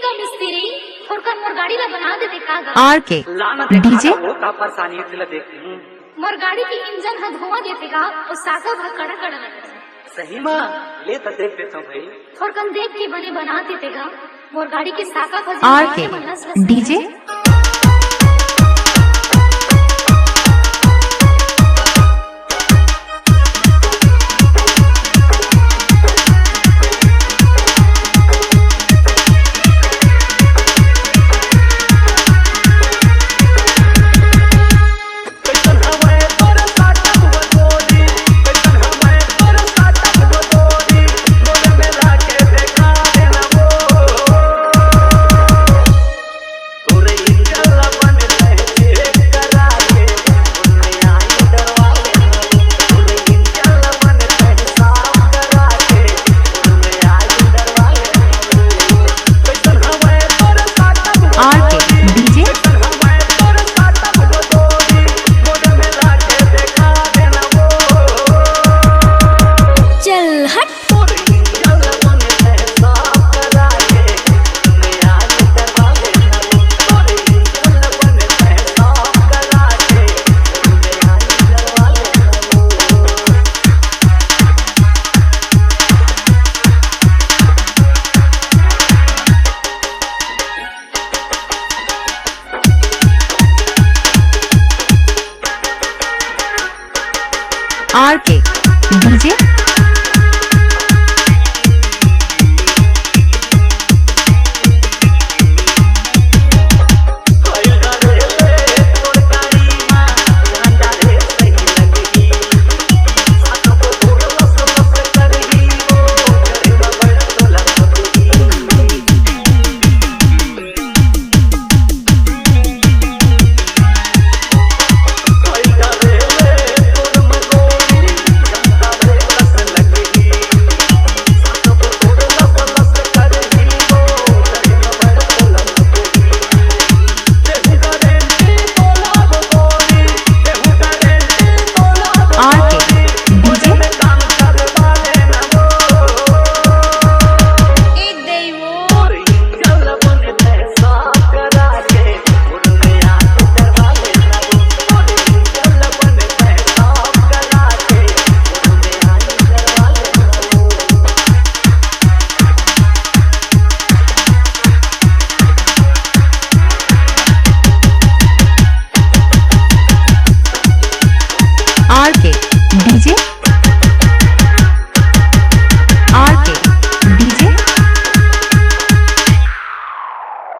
का मिस्त्री थोड़का मोर गाड़ी ला बना देते का आर के डीजे होता परेशानी इसलिए देखती हूँ। मोर गाड़ी की इंजन हा धुआं देते का और साका भा कड़ा कड़ा लगता है। सही माँ ले तो देख देता हूँ भाई। थोड़कन देख के बने बना देते का मोर गाड़ी की साका भा आर के डीजे आर के डीजे